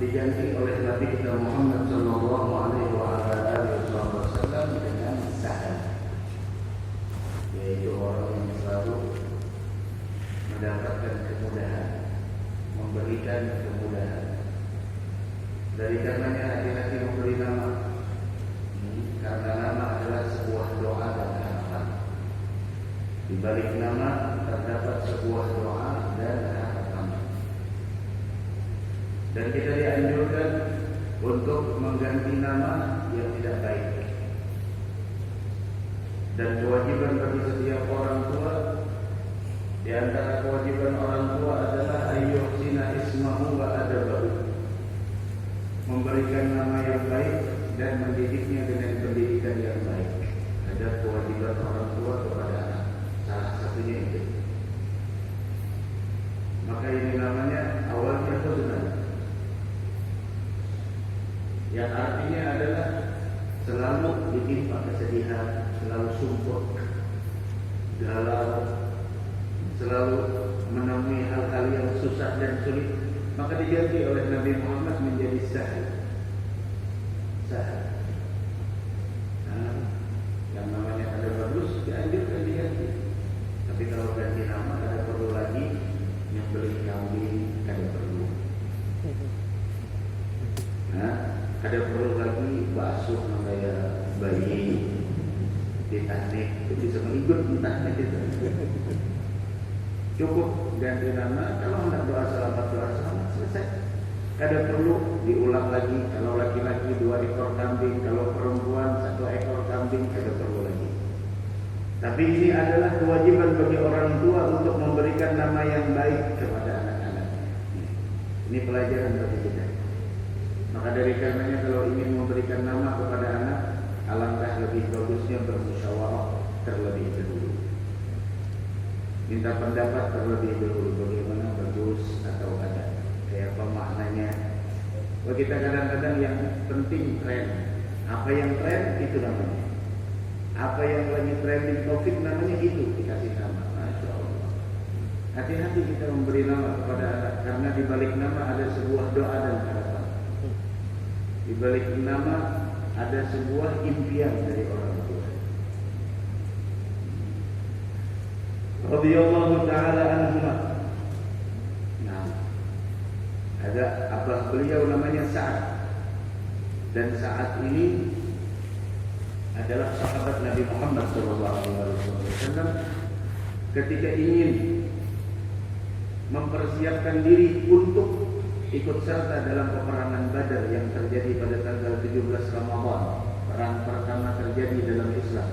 diganti oleh Nabi kita Muhammad sallallahu alaihi wasallam dengan Sahal, yaitu orang yang selalu mendapat mendapatkan kemudahan, memberikan kemudahan. Dari karenanya hati-hati memberi nama, karena nama adalah sebuah doa dan harapan. Di balik nama terdapat sebuah doa dan harapan. Dan kita dianjurkan untuk mengganti nama yang tidak baik. Dan kewajiban bagi setiap orang tua, di antara kewajiban orang tua adalah ayyuhsina ismahu wa adabahu, memberikan nama yang baik dan mendidiknya dengan pendidikan yang baik. Ada kewajiban orang tua kepada anak, salah satunya itu. Maka ini namanya awalnya huznan, yang artinya adalah selalu ditimpa kesedihan, selalu sumpah, galau, selalu menemui hal-hal yang susah dan sulit. Maka diganti oleh Nabi Muhammad menjadi sahal. Sahal. Yang namanya ada bagus dianjurkan diganti. Tapi kalau ganti nama ada perlu lagi nyembelih kambing, ada perlu. Ada perlu lagi basuh kayak bayi ditahnik, itu bisa mengikut mentahnik itu. Cukup ganti nama, kalau hendak doa selamat selesai. Kada perlu diulang lagi. Kalau laki-laki 2 ekor kambing, kalau perempuan 1 ekor kambing, kada perlu lagi. Tapi ini adalah kewajiban bagi orang tua untuk memberikan nama yang baik kepada anak-anaknya. Ini pelajaran bagi kita. Maka dari karenanya kalau ingin memberikan nama kepada anak, alangkah lebih bagusnya bermusyawarah terlebih dahulu. Minta pendapat terlebih dahulu, bagaimana bagus atau ada, kayak apa maknanya. Kalau kita kadang-kadang yang penting tren, apa yang tren itu namanya, apa yang lagi trending topik namanya itu dikasih nama. Masya Allah. Hati-hati kita memberi nama kepada anak, karena di balik nama ada sebuah doa dan harapan. Di balik nama ada sebuah impian dari orang tua. Radhiyallahu ta'ala anhuma. Nah, ada abah beliau namanya Sa'ad. Dan Sa'ad ini adalah sahabat Nabi Muhammad SAW. Ketika ingin mempersiapkan diri untuk ikut serta dalam peperangan Badar yang terjadi pada tanggal 17 Ramadan, perang pertama terjadi dalam Islam.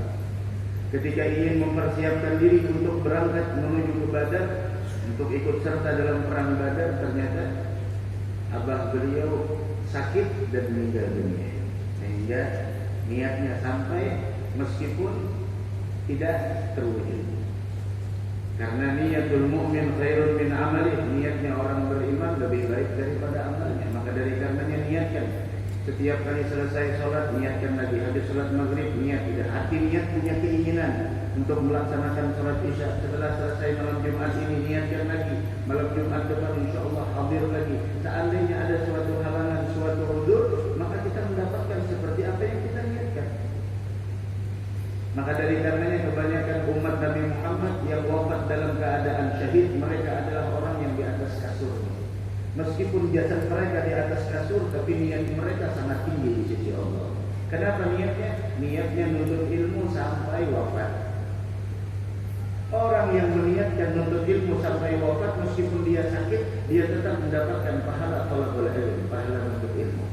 Ketika ingin mempersiapkan diri untuk berangkat menuju ke Badar, untuk ikut serta dalam perang Badar, ternyata abah beliau sakit dan meninggal dunia. Sehingga niatnya sampai meskipun tidak terwujud. Karena niatul mu'min khairun min amalih, niatnya orang beriman lebih baik daripada amalnya. Maka dari karenanya niatkan. Setiap kali selesai sholat, niatkan lagi. Habis sholat maghrib, niat. Tidak hati niat punya keinginan untuk melaksanakan sholat isya. Setelah selesai malam Jumat ini, niatkan lagi. Malam Jumat depan insya Allah hadir lagi. Seandainya ada suatu halangan, suatu udzur, maka kita mendapatkan seperti apa yang kita niatkan. Maka dari karenanya kebanyakan umat Nabi Muhammad yang wafat dalam keadaan syahid, mereka adalah orang yang di atas kasur. Meskipun jasad mereka di atas kasur, tapi niat mereka sangat tinggi di sisi Allah. Kenapa niatnya? Niatnya nuntut ilmu sampai wafat. Orang yang meniatkan nuntut ilmu sampai wafat, meskipun dia sakit, dia tetap mendapatkan pahala thalabul ilm, pahala nuntut ilmu.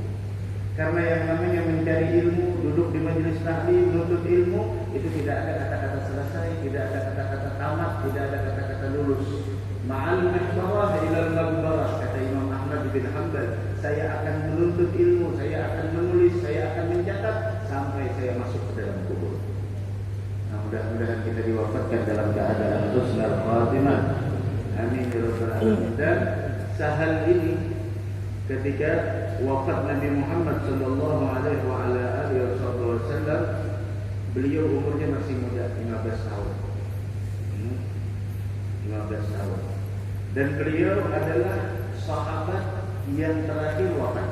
Karena yang namanya mencari ilmu, duduk di majelis taklim, nuntut ilmu, itu tidak ada kata-kata selesai, tidak ada kata-kata tamat, tidak ada kata-kata lulus. Ma'al mahbarah ilal magbarah, kata Imam Ahmad bin Hanbal, saya akan menuntut ilmu, saya akan menulis, saya akan mencatat sampai saya masuk ke dalam kubur. Nah, mudah-mudahan kita diwafatkan dalam keadaan husnul khatimah. Amin ya rabbal alamin. Dan Sahal ini ketika wafat Nabi Muhammad sallallahu alaihi wasallam, beliau umurnya masih muda, 15 tahun. 15 tahun. Dan beliau adalah sahabat yang terakhir wafat.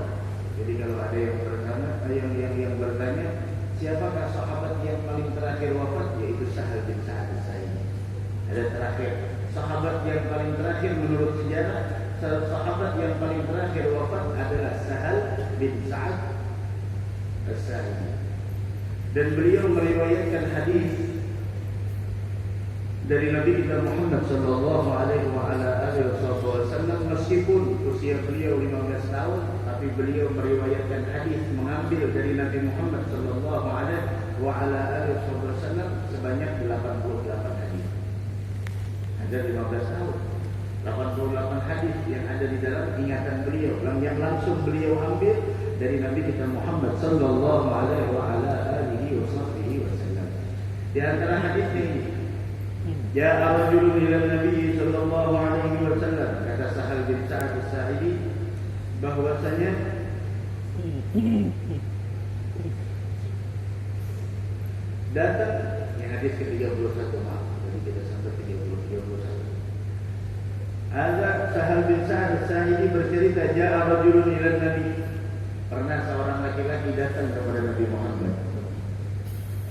Jadi kalau ada yang bertanya, siapakah sahabat yang paling terakhir wafat? Yaitu Sahal bin Sa'ad As-Sa'idi. Ada terakhir sahabat yang paling terakhir menurut sejarah, sahabat yang paling terakhir wafat adalah Sahal bin Sa'ad As-Sa'idi. Dan beliau meriwayatkan hadis dari Nabi kita Muhammad sallallahu alaihi wasallam, meskipun usia beliau 15 tahun, tapi beliau meriwayatkan hadis mengambil dari Nabi Muhammad sallallahu alaihi wasallam sebanyak 88 hadis. Ada 15 tahun, 88 hadis yang ada di dalam ingatan beliau, yang langsung beliau ambil dari Nabi kita Muhammad sallallahu alaihi wasallam. Di antara hadis ini, ja'a rajulun ila Nabi sallallahu alaihi wasallam, kata Sahal bin Sa'ad As-Sa'idi, bahwasanya datang, ini hadis ke-31, maaf, tadi kita sampai 31. Ada Sahal bin Sa'ad As-Sa'idi bercerita, ja'a rajulun ila Nabi, pernah seorang laki-laki datang kepada Nabi Muhammad.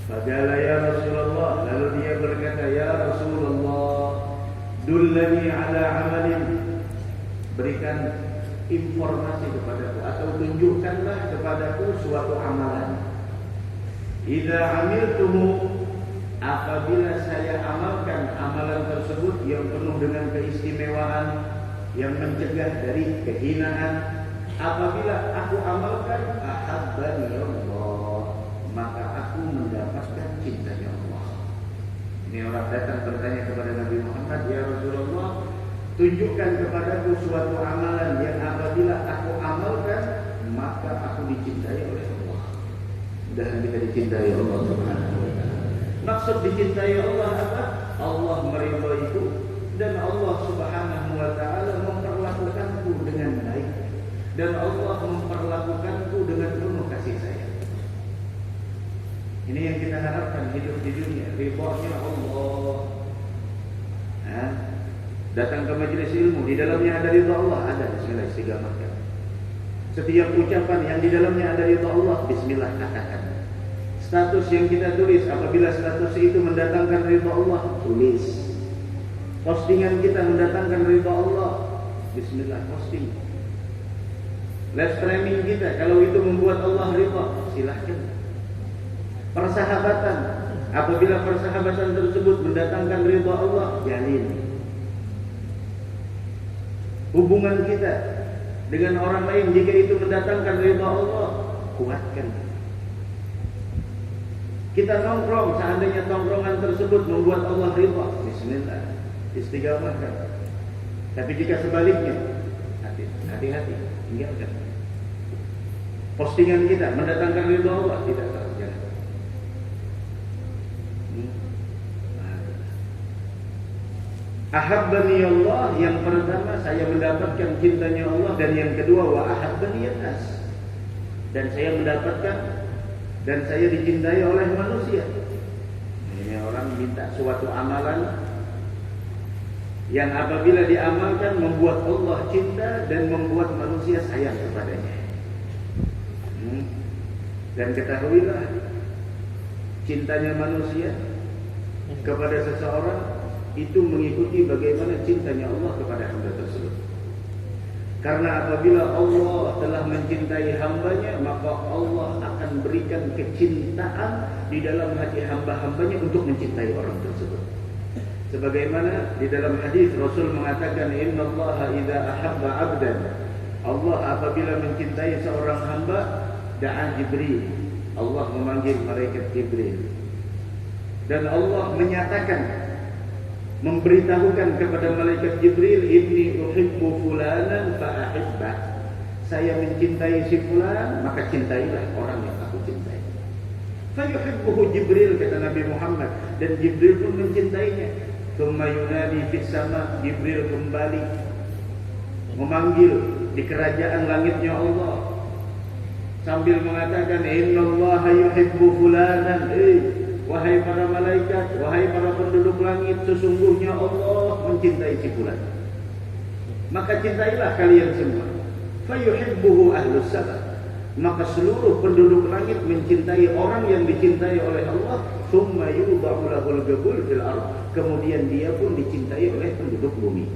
Faqala ya Rasulullah, lalu dia berkata, ya Rasulullah, dullani ala amalin, berikan informasi kepadaku atau tunjukkanlah kepadaku suatu amalan. Idza amiltumu, apabila saya amalkan amalan tersebut yang penuh dengan keistimewaan, yang mencegah dari kehinaan, apabila aku amalkan, ahabbani Allah, maka aku mendapatkan cintanya Allah. Ini orang datang bertanya kepada Nabi Muhammad, ya Rasulullah, tunjukkan kepadaku suatu amalan yang apabila aku amalkan, maka aku dicintai oleh Allah. Mudah-mudahan kita dicintai Allah Subhanahu wa ta'ala. Maksud dicintai Allah apa? Allah meridhoiku dan Allah Subhanahu wa ta'ala memperlakukanku dengan baik, dan Allah memperlakukanku dengan penuh kasih sayang. Ini yang kita harapkan hidup di dunia, ridhonya Allah. Datang ke majelis ilmu, di dalamnya ada ridha Allah, ada bismillah istighfarkan. Setiap ucapan yang di dalamnya ada ridha Allah, bismillah katakan. Status yang kita tulis, apabila status itu mendatangkan ridha Allah, tulis. Postingan kita mendatangkan ridha Allah, bismillah posting. Live streaming kita, kalau itu membuat Allah ridha, silahkan. Persahabatan, apabila persahabatan tersebut mendatangkan ridha Allah, jalin. Hubungan kita dengan orang lain, jika itu mendatangkan ridha Allah, kuatkan. Kita nongkrong, seandainya tongkrongan tersebut membuat Allah ridha, bismillah, istighfarkan. Tapi jika sebaliknya, hati-hati, tinggalkan. Postingan kita mendatangkan ridha Allah, tidak tahu, jangan. Ahabbani Allah, yang pertama saya mendapatkan cintanya Allah, dan yang kedua wa ahabbani an-nas, dan saya mendapatkan dan saya dicintai oleh manusia. Ini orang minta suatu amalan yang apabila diamalkan membuat Allah cinta dan membuat manusia sayang kepadanya. Dan ketahuilah, cintanya manusia kepada seseorang itu mengikuti bagaimana cintanya Allah kepada hamba tersebut. Karena apabila Allah telah mencintai hambanya, maka Allah akan berikan kecintaan di dalam hati hamba-hambanya untuk mencintai orang tersebut. Sebagaimana di dalam hadis Rasul mengatakan, innallaha idza ahabba 'abdan, Allah apabila mencintai seorang hamba, da'a Jibril, Allah memanggil malaikat Jibril, dan Allah menyatakan, memberitahukan kepada malaikat Jibril, inni uhibbu fulanan fa ahibbah, saya mencintai si fulan, maka cintailah orang yang aku cintai. Fa yuhibbuhu Jibril, kata Nabi Muhammad, dan Jibril pun mencintainya. Tsumma yunadi fis sama, Jibril kembali memanggil di kerajaan langitnya Allah sambil mengatakan, innallaha yuhibbu fulanan, wahai para malaikat, wahai para penduduk langit, sesungguhnya Allah mencintai si fulan, maka cintailah kalian semua. Fayuhibbuhu ahlus sama, maka seluruh penduduk langit mencintai orang yang dicintai oleh Allah. thumma yudha'u lahul qabul fil ardh. Kemudian dia pun dicintai oleh penduduk bumi.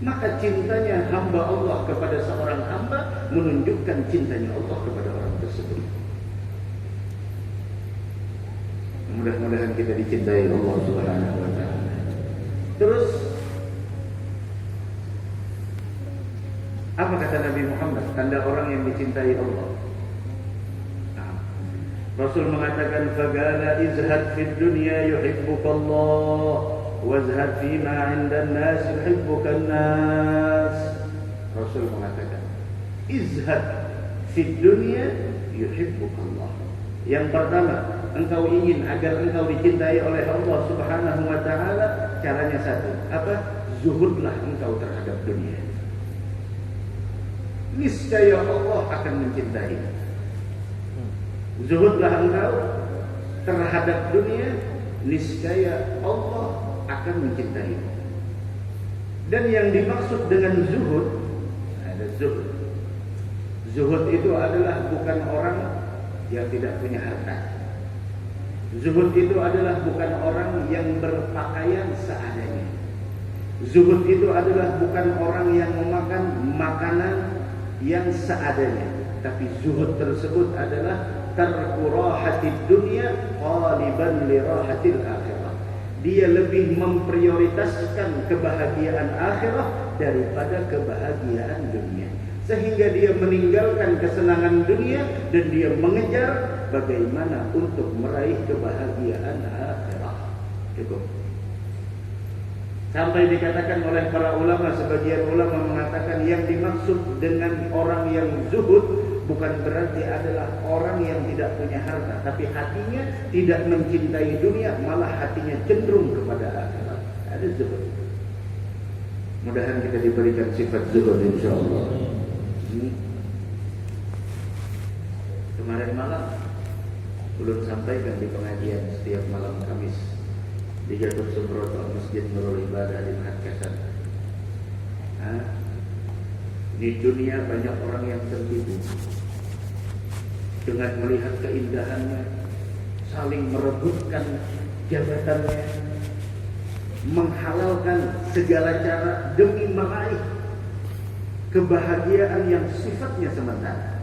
Maka cintanya hamba Allah kepada seorang hamba menunjukkan cintanya Allah kepada orang tersebut. Mudah-mudahan kita dicintai Allah Subhanahu wa taala. Terus apa kata Nabi Muhammad tanda orang yang dicintai Allah? Rasul mengatakan faqala izhad fid dunya yuhibbukallah wazhad fima 'indan nas yuhibbukan nas. Rasul mengatakan izhad fid dunya yuhibbukallah. Yang pertama, engkau ingin agar engkau dicintai oleh Allah Subhanahu wa taala, caranya satu. Apa? Zuhudlah engkau terhadap dunia. Niscaya Allah akan mencintai. Zuhudlah engkau terhadap dunia, niscaya Allah akan mencintai. Dan yang dimaksud dengan zuhud, ada zuhud. Zuhud itu adalah bukan orang yang tidak punya harta. Zuhud itu adalah bukan orang yang berpakaian seadanya. Zuhud itu adalah bukan orang yang memakan makanan yang seadanya. Tapi zuhud tersebut adalah tarku rahatid dunya qaliban li rahatil akhirah. Dia lebih memprioritaskan kebahagiaan akhirat daripada kebahagiaan dunia. Sehingga dia meninggalkan kesenangan dunia dan dia mengejar bagaimana untuk meraih kebahagiaan akhirat. Cukup. Sampai dikatakan oleh para ulama, sebagian ulama mengatakan yang dimaksud dengan orang yang zuhud bukan berarti adalah orang yang tidak punya harta, tapi hatinya tidak mencintai dunia, malah hatinya cenderung kepada akhirat. Ada zuhud. Mudah-mudahan kita diberikan sifat zuhud insyaallah. Kemarin malam belum sampaikan di pengajian setiap malam Kamis di Gatot Subroto Masjid Nurul Ibadah di Makassar. Di dunia banyak orang yang tertipu dengan melihat keindahannya, saling merebutkan jabatannya, menghalalkan segala cara demi meraih kebahagiaan yang sifatnya sementara.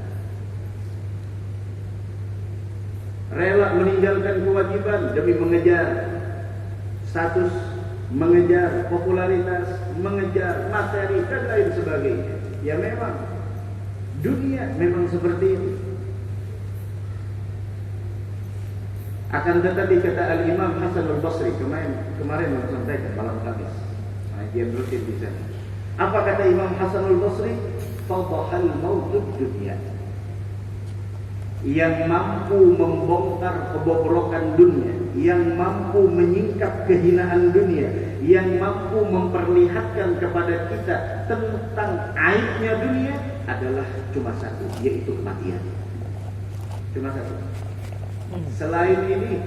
Rela meninggalkan kewajiban demi mengejar status, mengejar popularitas, mengejar materi dan lain sebagainya. Ya memang dunia memang seperti itu. Akan tetapi kata Al-Imam Hasan Al-Basri kemarin menyampaikan malam Kamis, kajian rutin di sana. Apa kata Imam Hasan Al-Basri? Fadhahal mautud dunia. Yang mampu membongkar kebobrokan dunia, yang mampu menyingkap kehinaan dunia, yang mampu memperlihatkan kepada kita tentang aibnya dunia adalah cuma satu, yaitu kematian. Cuma satu. Selain ini,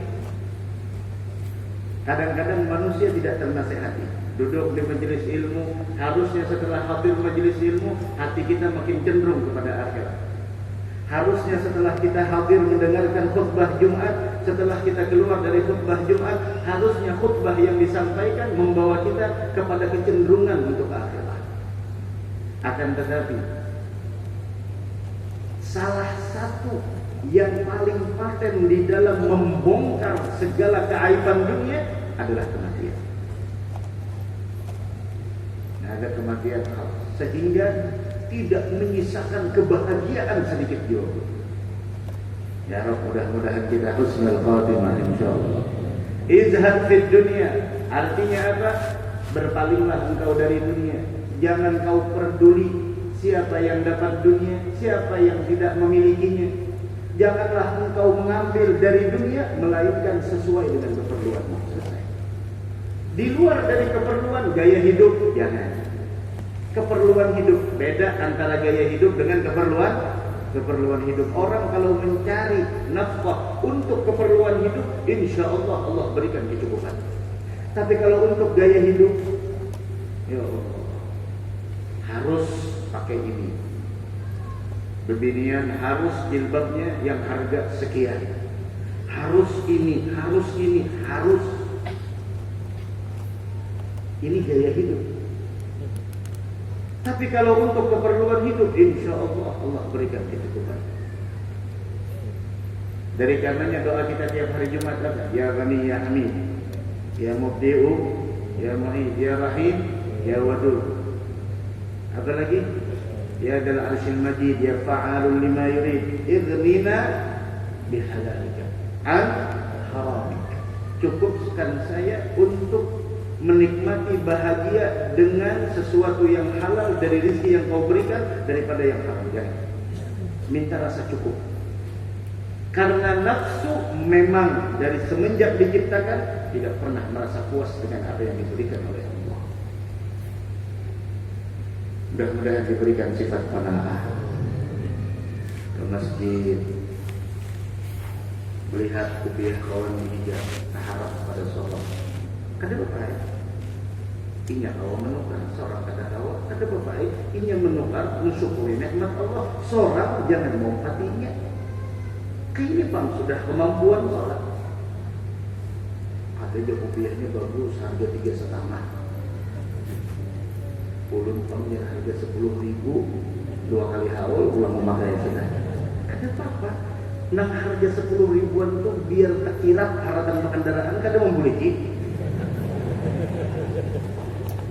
kadang-kadang manusia tidak ternasehati. Duduk di majelis ilmu, harusnya setelah hadir majelis ilmu, hati kita makin cenderung kepada akhirat. Harusnya setelah kita hadir mendengarkan khutbah Jumat, setelah kita keluar dari khutbah Jumat, harusnya khutbah yang disampaikan membawa kita kepada kecenderungan untuk akhirat. Akan tetapi, salah satu yang paling paten di dalam membongkar segala keaiban dunia adalah kematian. Ada kematian sehingga tidak menyisakan kebahagiaan sedikit juga. Ya Rabb, mudah-mudahan kita husnul khatimah insyaallah. Izhad fid dunya, artinya apa? Berpalinglah engkau dari dunia. Jangan kau peduli siapa yang dapat dunia, siapa yang tidak memilikinya. Janganlah engkau mengambil dari dunia melainkan sesuai dengan keperluanmu. Selesai. Di luar dari keperluan gaya hidup jangan. Keperluan hidup, beda antara gaya hidup dengan keperluan hidup. Orang kalau mencari nafkah untuk keperluan hidup, insya Allah Allah berikan kecukupan. Tapi kalau untuk gaya hidup, ya Allah, harus pakai ini. Bebinian harus jilbabnya yang harga sekian, harus ini, harus. Ini gaya hidup. Tapi kalau untuk keperluan hidup, insya Allah Allah berikan kecukupan. Dari karenanya doa kita tiap hari Jumat apa? Ya Ghani ya Hamid, ya Mubdi'u, ya Mu'id, ya Rahim, ya Wadud. Apa lagi? Ya Dzal Arsyil Majid, ya Fa'alul lima yurid, ighnina bihalalika an haramika. Cukupkan saya untuk menikmati bahagia dengan sesuatu yang halal dari rezeki yang kau berikan daripada yang haram. Jangan minta rasa cukup. Karena nafsu memang dari semenjak diciptakan tidak pernah merasa puas dengan apa yang diberikan oleh Allah. Mudah-mudahan diberikan sifat qanaah. Ke masjid, melihat kupiah kawan hijab, harap pada sholat. Kada bapak, inya kau menukar seorang kata kawan. Kada bapak, inya menukar mensyukuri nikmat Allah. Seorang jangan mau hatinya. Kayaknya bang sudah kemampuan sholat. Ada je kopiahnya bagus, harga 3,5. Ulun pamnya harga 10.000, 2 kali haul ulang memakai sudah. Kada apa-apa. Nang harga 10 ribuan tuh biar terkirap haratan kendaraan kada membuliki.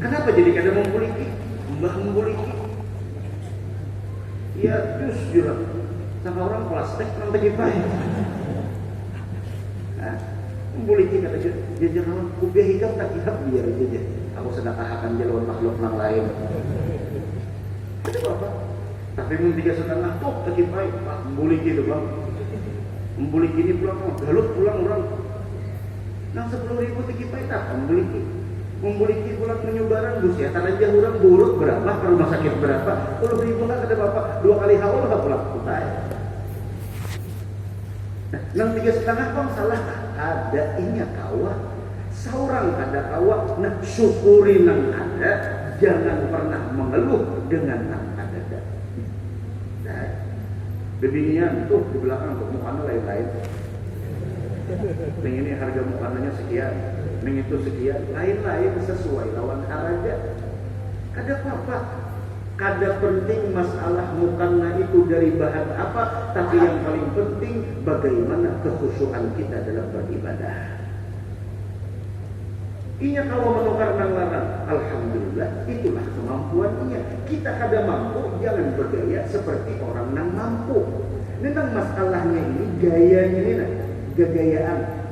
Kenapa jadi kada membuliki? Mbah membuliki. Ya terus jurang. Sama orang plastik nang begipai. Membuliki kata jajan orang kupiah hitam tak kirap biar jajan. Aku sedekahkan jalan makhluk yang lain. Itu apa? Tapi mun 3,5 tuh begipai, Pak membuliki itu bang. Membuliki ini pulang, galut pulang orang. Nang 10.000 begipai tak membuliki. Membuliki pulang menyubaran bus ya, tanah jauh orang buruk berapa, ke rumah sakit berapa, 10.000 lah ada bapak, 2 kali haul lah pulang kutai. Nah, nang 3,5 bang salah ada inya kawa, seorang kada kawa, nak syukuri nang ada, jangan pernah mengeluh dengan nang ada. Nah, bebinian tuh di belakang untuk mukanya lain-lain. Yang ini harga mukananya sekian, yang itu sekian, lain-lain sesuai lawan harga. Kada apa-apa, kada penting masalah mukana itu dari bahan apa, tapi yang paling penting bagaimana kekhusyuan kita dalam beribadah. Inya kalau menukar nang larang, alhamdulillah itulah kemampuannya. Kita kada mampu, jangan bergaya seperti orang nang mampu. Memang masalahnya ini gayanya ini nah. Gagayaan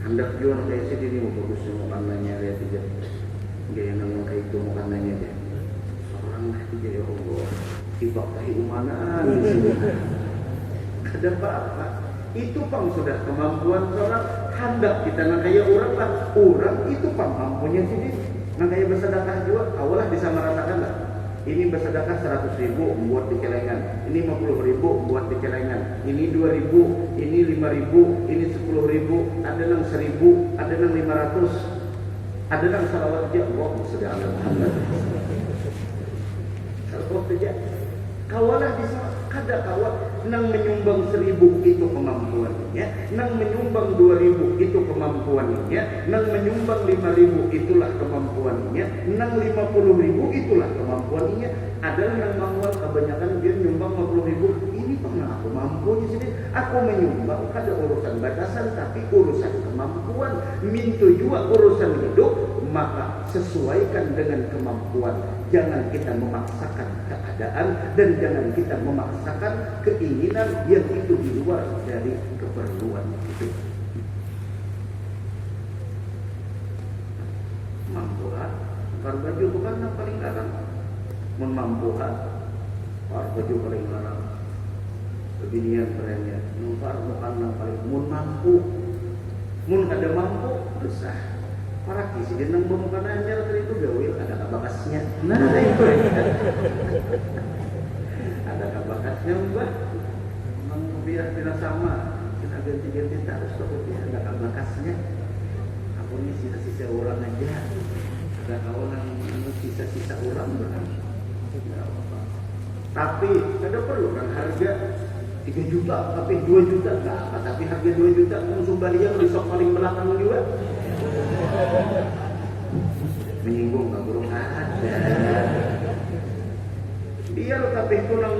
hendak jual kayak sini mau bagus mukananya lihat aja gaya nang kayak itu mukananya deh orang aja ya Allah tibak tahi umanaan kada apa-apa itu pang sudah kemampuan seorang hendak kita nang kayak orang lah orang itu pang mampunya sini nang kayak bersedekah juga awalah disamaratakan lah. Ini bersedekah 100.000 buat di celengan, ini 50.000 buat di celengan, ini 2.000, ini 5.000, ini 10.000, ada nang 1.000, ada nang 500, ada nang salawat aja, Allah sudah alhamdulillah. Salawat aja, kawalah di sana, kada kawat nang menyumbang 1.000 itu kemampuannya, nang menyumbang 2.000 itu kemampuannya, nang menyumbang 5.000 itulah kemampuannya, nang 50.000 itulah kemampuannya. Ada nang mampuan kebanyakan dia nyumbang 50.000, ini pernah aku mampu di sini, aku menyumbang kada urusan batasan tapi urusan kemampuan. Mintu juga urusan hidup, maka sesuaikan dengan kemampuan. Jangan kita memaksakan keadaan dan jangan kita memaksakan keinginan yang itu di luar dari keperluan hidup. Mampu par baju bukan yang paling larang. Mun mampu par baju paling larang. Kebinian kerennya, numpar bukan yang paling mun mampu. Mun kada mampu besar. Para kisi dia nang memukan anjir itu gawil ada kabakasnya. Nah itu ada kabakasnya mbak. Memang biar tidak sama kita ganti-ganti terus tapi ada kabakasnya. Aku ini sisa-sisa orang aja. Ada kawan yang sisa-sisa orang berang. Tapi ada perlu kan harga 3,5 3 juta, tapi 2 juta nggak apa, tapi harga 2 juta kamu sembahyang di sok paling belakang juga. Menyinggung nggak burung ada. Biar tapi itu nang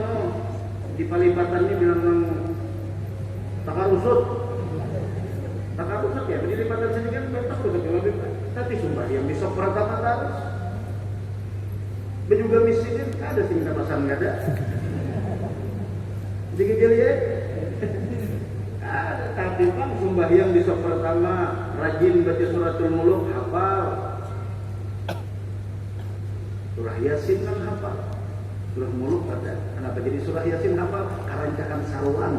di palipatannya bilang nang takarusut ya, di lipatan sini kan betul betul lebih tapi sembahyang di sok pertama terus. Juga miskin ada sih minta pasang nggak ada. Jadi dia lihat ada tapi bang sembahyang di sok pertama rajin baca suratul muluk hafal. Surah Yasin kan hafal. Surah muluk ada. Kenapa jadi surah Yasin hafal? Karancakan saruan.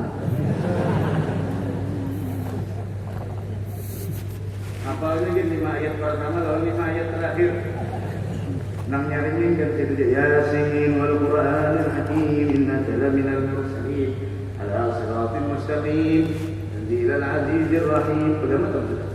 Hafalnya kan 5 ayat pertama lalu 5 ayat terakhir. Nang nyariin kan itu Yasin wal Qur'anil Hakim innaka laminal mursalin ala siratin mustaqim tanzilal azizir rahim. Bagaimana sudah?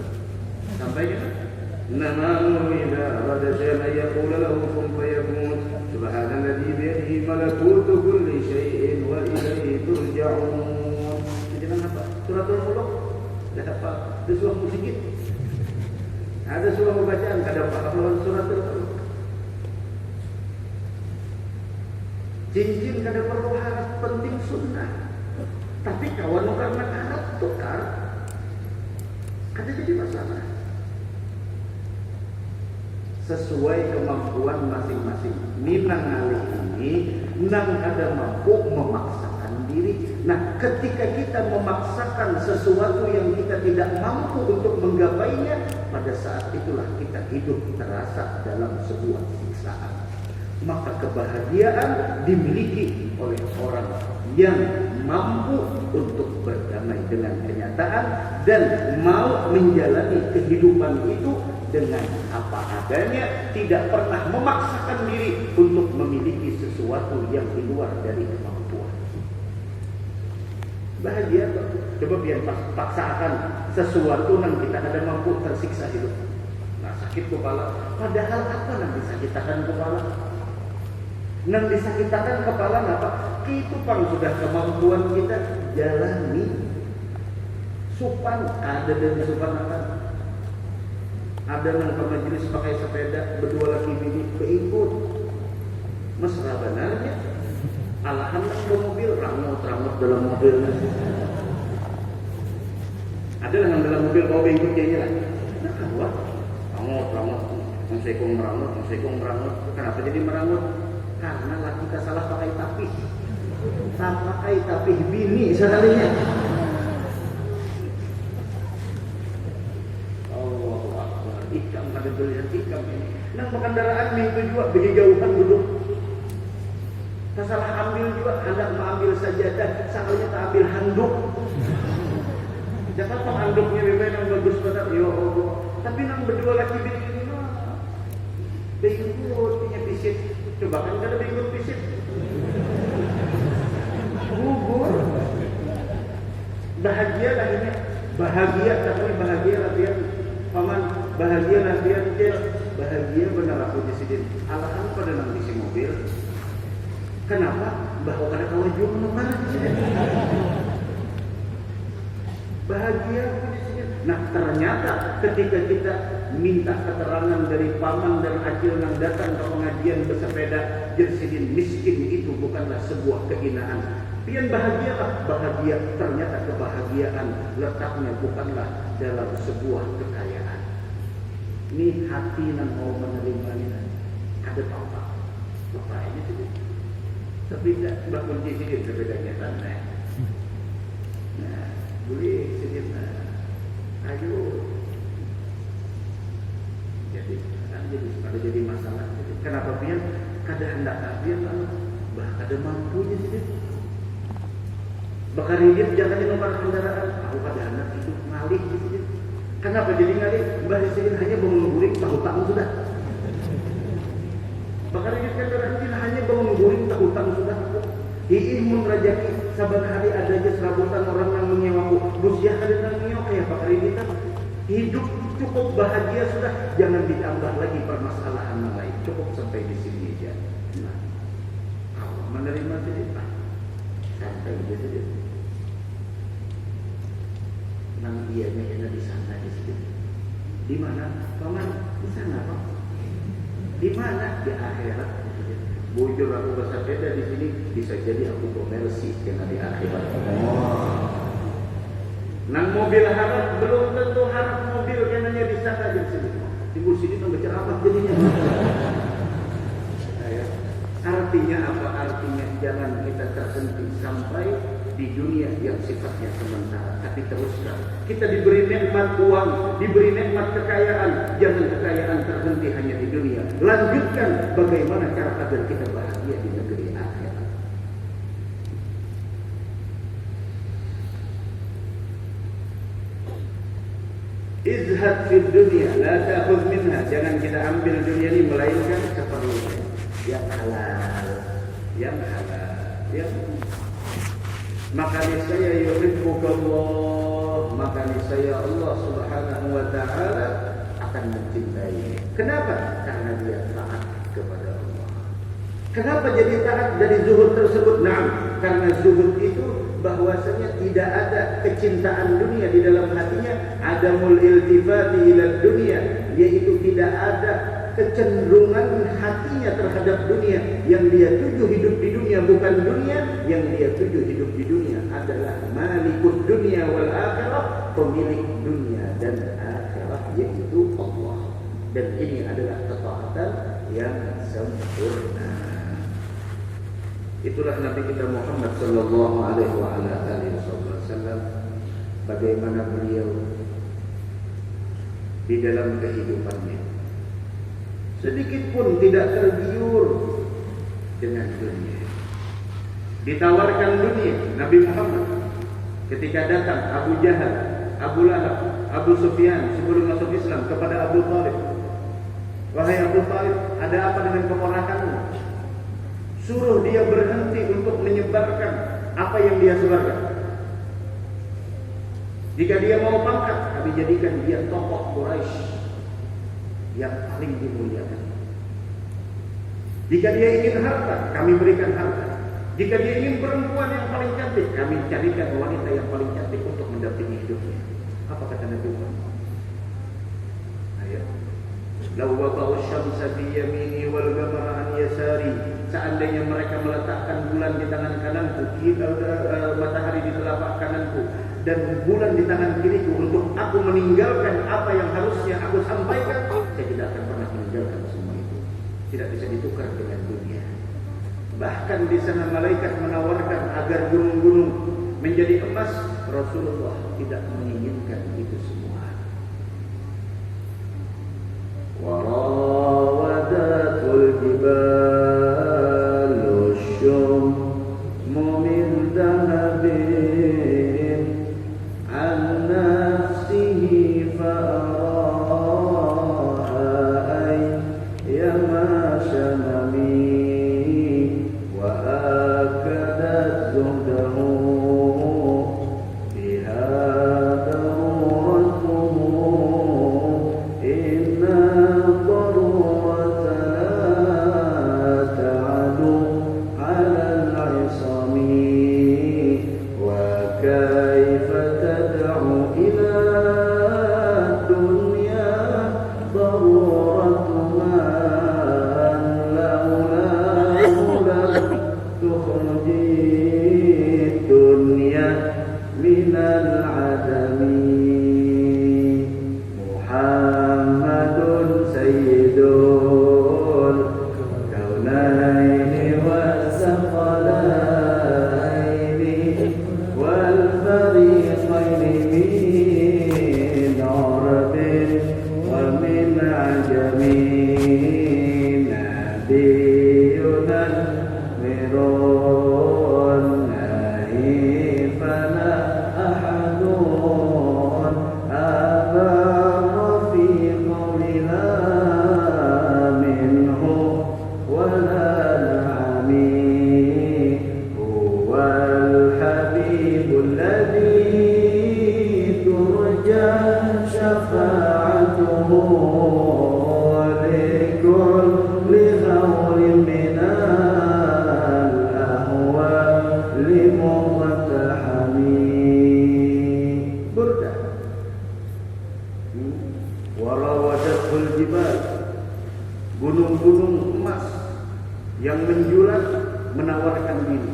Sampai di mana? Nama idza arada shay'an yaqulu lahu kun fayakun subhanalladzi bi yadihi malakutu kulli shay'in wa ilayhi turja'un. Jadi apa? Suratul Mulk. Ada apa? Ada surah musik. Ada surah bacaan kada apa suratul Mulk. Cincin kada perlu harap, penting sunnah. Tapi kawan karena harap tukar, kada jadi masalah. Sesuai kemampuan masing-masing. Minang alih ini, nang kada mampu memaksakan diri. Nah, ketika kita memaksakan sesuatu yang kita tidak mampu untuk menggapainya, pada saat itulah kita hidup terasa dalam sebuah siksaan. Maka kebahagiaan dimiliki oleh orang yang mampu untuk berdamai dengan kenyataan dan mau menjalani kehidupan itu dengan apa adanya, tidak pernah memaksakan diri untuk memiliki sesuatu yang di luar dari kemampuan. Bahagia, coba biar paksakan sesuatu yang kita ada mampu, tersiksa hidup. Nah, sakit kepala, padahal apa yang disakitakan kepala? Nang disakitakan kepala apa? Itu pang sudah kemampuan kita jalani. Supan ada dari supan apa? Ada nang ke majelis pakai sepeda berdua laki bini keikut. Mesra benarnya. Alahan nang bawa mobil rangut dalam mobilnya. Ada nang dalam mobil bawa ikutnya aja lah. Nah, wah, rangut. Mengsekong merangut. Kenapa jadi merangut? Karena laki kita salah pakai tapih. Pakai tapih bini sekalinya. Allahu Akbar. Ikam kada belian ikam ini. Nang kendaraan minggu juga bagi jauhan duduk. Salah ambil juga, hendak mengambil sajadah, salahnya tak ambil handuk. Jangan handuknya memang yang bagus benar, ya Allah. Tapi nang berdua laki bini ini mah bingkut punya pisit. Coba kan kada bingkut pisit. Gugur. Bahagia lahirnya. Bahagia tapi bahagia latihan paman, bahagia latihan cel. Bahagia benar aku disidin. Alahan pada nang isi mobil. Kenapa? Bahwa kada kawajuh mana di sini. Bahagia aku di sini. Nah, ternyata ketika kita minta keterangan dari paman dan acil yang datang ke pengajian bersepeda jersidin, miskin itu bukanlah sebuah kehinaan. Pian bahagialah, bahagia. Ternyata kebahagiaan letaknya bukanlah dalam sebuah kekayaan. Ini hati yang mau menerimanya. Ada apa? Bapak ini sedih. Tapi tidak berkunci sedih berbedanya tanah. Nah, boleh sedih. Ayo. Jadi masalah. Kenapa pian? Kada hendak pian bah kada mampu jadi. Bakar hidup jangan nomor kendaraan. Aku kada hendak hidup ngalih gitu. Kenapa jadi ngalih? Mbah disini hanya bangun guring tahu-tahu sudah. Bakar hidup kendaraan ini hanya bangun guring tahu-tahu sudah. Iimun rajaki saban hari ada aja serabutan orang yang menyewaku. Busyah kada nang nyewa kayak bakar hidup. Hidup cukup bahagia sudah, jangan ditambah lagi permasalahan lain. Cukup sampai di sini aja. Nah, kalau menerima sedih, santai aja sedih. bahagianya enak di sana di situ. Di mana? Paman, di sana Pak. Di mana? Di akhirat. Bujur aku bersepeda di sini, bisa jadi aku komersi karena di akhirat. Nang mobil harap belum tentu harap mobil karena di sana di sini. Di sini tuh berceramah jadinya. Artinya apa? Artinya jangan kita terhenti sampai di dunia yang sifatnya sementara, tapi teruskan. Kita diberi nikmat uang, diberi nikmat kekayaan, jangan kekayaan terhenti hanya di dunia. Lanjutkan bagaimana cara agar kita bahagia di negeri akhirat. Izhad fid dunya, la ta'khudh minha. Jangan kita ambil dunia ini melainkan seperlunya. Yang halal, yang makanya saya yuhibbukallah, makanya saya Allah Subhanahu wa taala akan mencintai. Kenapa? Karena dia taat kepada Allah. Kenapa jadi taat dari zuhud tersebut? Nah, karena zuhud itu bahwasanya tidak ada kecintaan dunia di dalam hatinya, adamul iltifati ila dunia, yaitu tidak ada kecenderungan hatinya terhadap dunia. Yang dia tuju hidup di dunia bukan dunia, yang dia tuju hidup di dunia adalah malikud dunia wal akhirah, pemilik dunia dan akhirat, yaitu Allah. Dan ini adalah ketaatan yang sempurna. Itulah Nabi kita Muhammad sallallahu alaihi wasallam, bagaimana beliau di dalam kehidupannya sedikit pun tidak tergiur dengan dunia. Ditawarkan dunia, Nabi Muhammad ketika datang Abu Jahal, Abu Lahab, Abu Sufyan sebelum masuk Islam kepada Abu Thalib, wahai Abu Thalib, ada apa dengan keponakanmu? Suruh dia berhenti untuk menyebarkan apa yang dia sebarkan. Jika dia mau pangkat, kami jadikan dia tokoh Quraisy yang paling dimuliakan. Jika dia ingin harta, kami berikan harta. Jika dia ingin perempuan yang paling cantik, kami carikan wanita yang paling cantik untuk mendampingi hidupnya. Apa kata Nabi Muhammad? Ayo. Law wada'u syamsa bi yamini wal qamara an yasari. Seandainya mereka meletakkan bulan di tangan kananku, matahari di telapak kananku, dan bulan di tangan kiriku untuk aku meninggalkan apa yang harusnya aku sampaikan, saya tidak akan pernah meninggalkan semua itu. Tidak bisa ditukar dengan dunia. Bahkan di sana malaikat menawarkan agar gunung-gunung menjadi emas, Rasulullah tidak menginginkan itu semua. Warawadatul jibalu syummu min dahabin an nafsihi fa'araha ayyama shamami wa akadat zuhdahu biha daruratuhu inna darurata la ta'adu ala al-'isami wa kaifa tad'u ila dunya daruratu man laulahu lam tukhruji dunya minal 'adami. Muhammadun sayyidul kaunaini wassaqalaini wal fariqaini min arabin wa min ajamin, nabiyuna mirul menawarkan diri.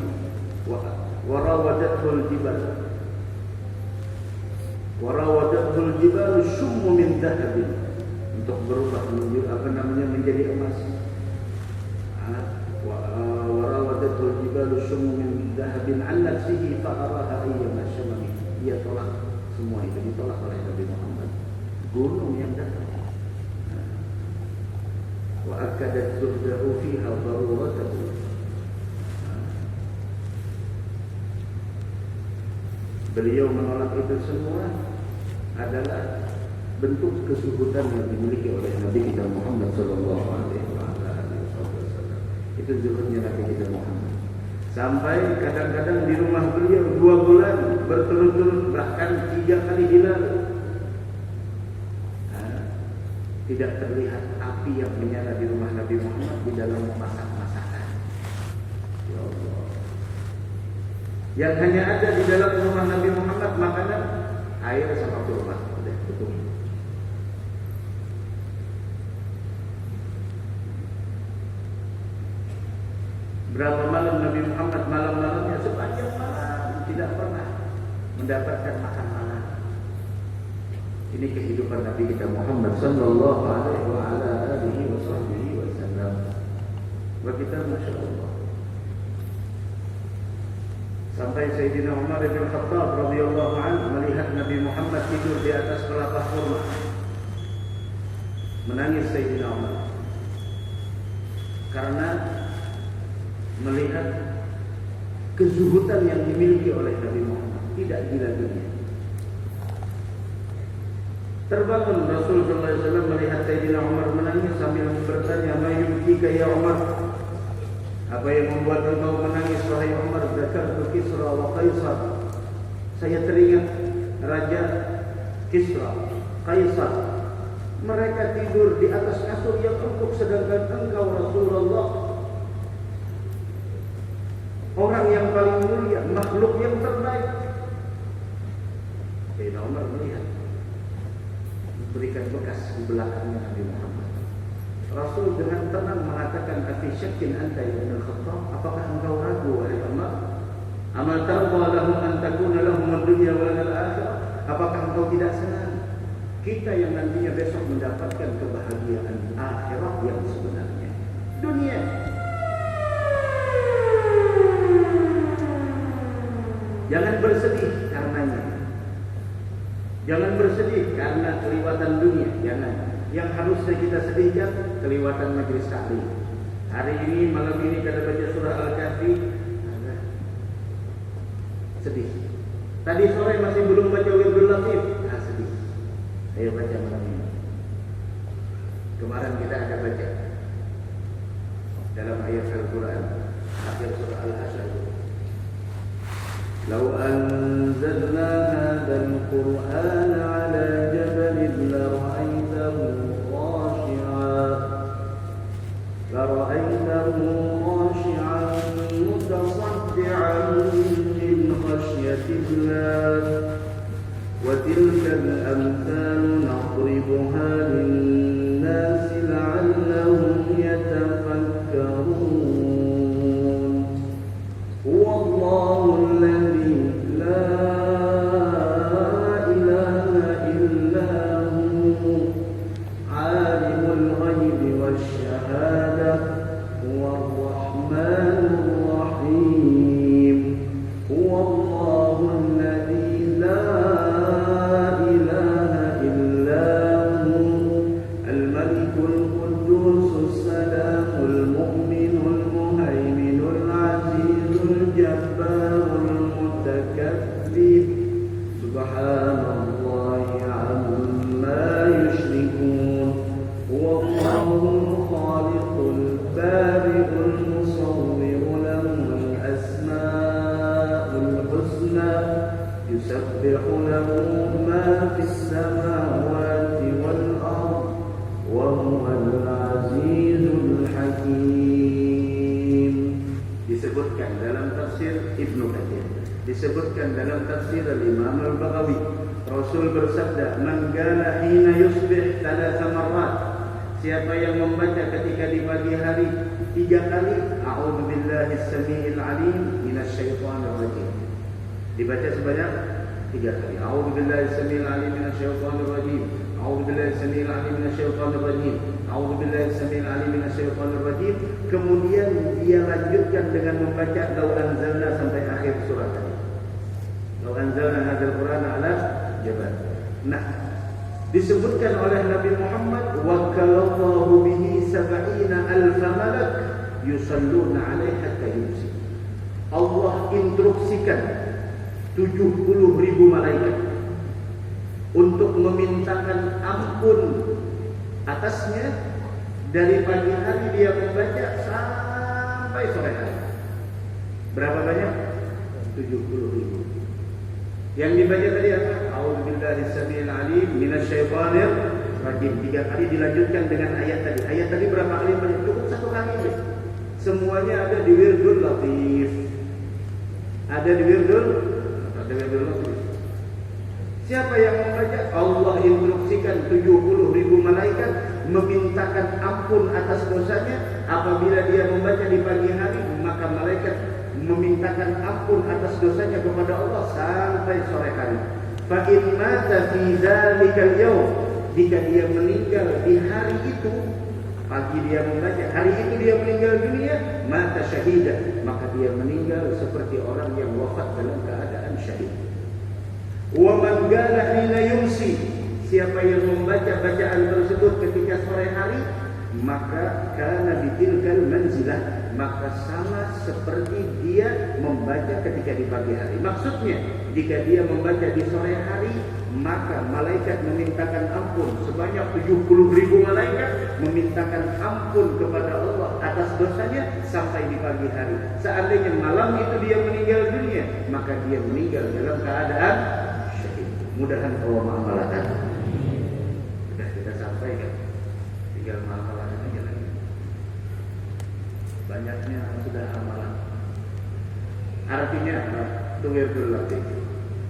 Warawadatul jibal syummu min dhahabin, untuk berubah menjadi emas. Warawadatul jibal syummu min dhahabin an nafsihi fa araha ayyama syamami. Dia tolak semua itu, ditolak oleh Nabi Muhammad. Gunung yang datang. Wa akadat zuhdahu fiha daruratahu. Beliau menolak itu semua adalah bentuk kesubutan yang dimiliki oleh Nabi kita Muhammad sallallahu alaihi wasallam. Itu zuhudnya Nabi kita Muhammad. Sampai kadang-kadang di rumah beliau 2 bulan berturut-turut, bahkan 3 kali hilal. Tidak terlihat api yang menyala di rumah Nabi Muhammad di dalam masak-masakan. Ya Allah. Yang hanya ada di dalam rumah Nabi Muhammad makanan, air sama kurma. Udah cukup. Berapa malam Nabi Muhammad malam-malamnya sepanjang malam tidak pernah mendapatkan makan malam. Ini kehidupan Nabi kita Muhammad sallallahu alaihi wasallam. Wa kita masyaallah. Sampai Sayyidina Umar bin Khattab radhiyallahu anhu melihat Nabi Muhammad tidur di atas kelapa kurma. Menangis Sayyidina Umar karena melihat kezuhudan yang dimiliki oleh Nabi Muhammad, tidak gila dunia. Terbangun Rasul sallallahu alaihi wasallam melihat Sayyidina Umar menangis sambil bertanya, "Ma yubkika ya Umar?" Apa yang membuat engkau menangis wahai Umar? Zakartu Kisra wa Qaisar. Saya teringat Raja Kisra, Kaisar. Mereka tidur di atas kasur yang empuk, sedangkan engkau Rasulullah, orang yang paling mulia, makhluk yang terbaik. Sayyidina Umar melihat, berikan bekas di belakangnya Nabi Muhammad. Rasul dengan tenang mengatakan, "Afi syakkin anta ya Ibn Khattab? Apakah engkau ragu wahai Umar? Amal tarda lahum an takuna lahum ad-dunya wa lana al-akhirah?" Apakah engkau tidak senang kita yang nantinya besok mendapatkan kebahagiaan akhirat yang sebenarnya? Dunia jangan bersedih karenanya. Jangan bersedih karena kelewatan dunia, jangan. Yang harusnya kita sedihkan kelewatan majelis taklim. Hari ini, malam ini kita baca surah Al-Kahfi, sedih. Tadi sore masih belum baca Wirdul Latif, sedih. Ayo baca malam ini. Kemarin kita ada baca dalam ayat Al-Quran akhir surah Al-Hasyr. Lau anzalna hadzal Qur'ana 'ala jabalin lara'aytahu khashi'an mutasaddi'an min khashyatillah wa tilkal amthalu nadribuha lin-nasi la'allahum yatafakkarun. Huwallahu alladhi la ilaha illa hu alimul ghaibi wasyahada huwar rahmanur rahim. Huwallahu alladhi la ilaha illa hu al-malikul quddusus salamul mu'minul muhaiminul azizul jabbarul mutakabbir. Subhanallahi amma yushrikun. Huwallahul khaliqul bari'ul musawwir lahul asma'ul husna yusabbihu lahu ma fis samawati wal ardh wa huwal azizul hakim. Disebutkan dalam tafsir Ibnu Katsir, disebutkan dalam tafsir Imam Al-Baghawi, Rasul bersabda, "Man qala hina yusbih thalatha marrat." Siapa yang membaca ketika di pagi hari 3 kali a'udzubillahi samiil alim minasyaitonir rajim. Dibaca sebanyak 3 kali. A'udzubillahi samiil alim minasyaitonir rajim. A'udzubillahi samiil alim minasyaitonir rajim. A'udzubillahi samiil alim minasyaitonir rajim. Kemudian dia lanjutkan dengan membaca law anzalna sampai akhir surat tadi. Law anzalna hadzal Qur'ana ala jabal. Nah, disebutkan oleh Nabi Muhammad wakalallahu bihi 70,000 malak yusalluna alaihi hatta yumsi. Allah instruksikan 70,000 malaikat untuk memintakan ampun atasnya dari pagi hari dia membaca sampai sore hari. Berapa banyak? 70,000. Yang dibaca tadi apa? A'udzubillahi samiil alim minasyaitonir rajim. 3 kali dilanjutkan dengan ayat tadi. Ayat tadi berapa kali banyak? Cukup 1 kali aja. Semuanya ada di Wirdul Latif. Ada di Wirdul Latif. Siapa yang membaca? Allah instruksikan 70,000 malaikat memintakan ampun atas dosanya. Apabila dia membaca di pagi hari, maka malaikat memintakan ampun atas dosanya kepada Allah sampai sore hari. Fa in mata fi dzalikal yaum, jika dia meninggal di hari itu, pagi dia membaca, hari itu dia meninggal dunia, mata syahidah, maka dia meninggal seperti orang yang wafat dalam keadaan syahid. Wa man qala hina yumsi, siapa yang membaca bacaan tersebut ketika sore hari, maka kana bitilkal manzilah, maka sama seperti dia membaca ketika di pagi hari. Maksudnya, jika dia membaca di sore hari, maka malaikat memintakan ampun sebanyak 70,000 malaikat memintakan ampun kepada Allah atas dosanya sampai di pagi hari. Seandainya malam itu dia meninggal dunia, maka dia meninggal dalam keadaan syahid. Mudahan Allah mengamalkan. Sudah kita sampaikan, tinggal mengamalkan aja lagi. Banyaknya sudah amalan. Artinya apa? Wirdul Latif.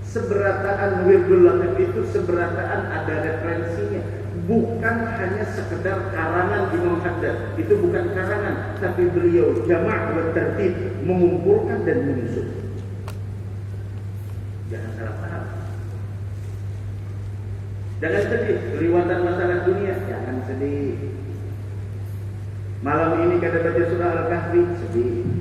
Seberataan Wirdul Latif itu seberataan ada referensinya. Bukan hanya sekedar karangan Imam Haddad. Itu bukan karangan, tapi beliau jama' wa tertib, mengumpulkan dan menyusun. Jangan salah paham. Jangan sedih, riwayat masalah dunia, jangan sedih. Malam ini kada baca surah Al-Kahfi, sedih.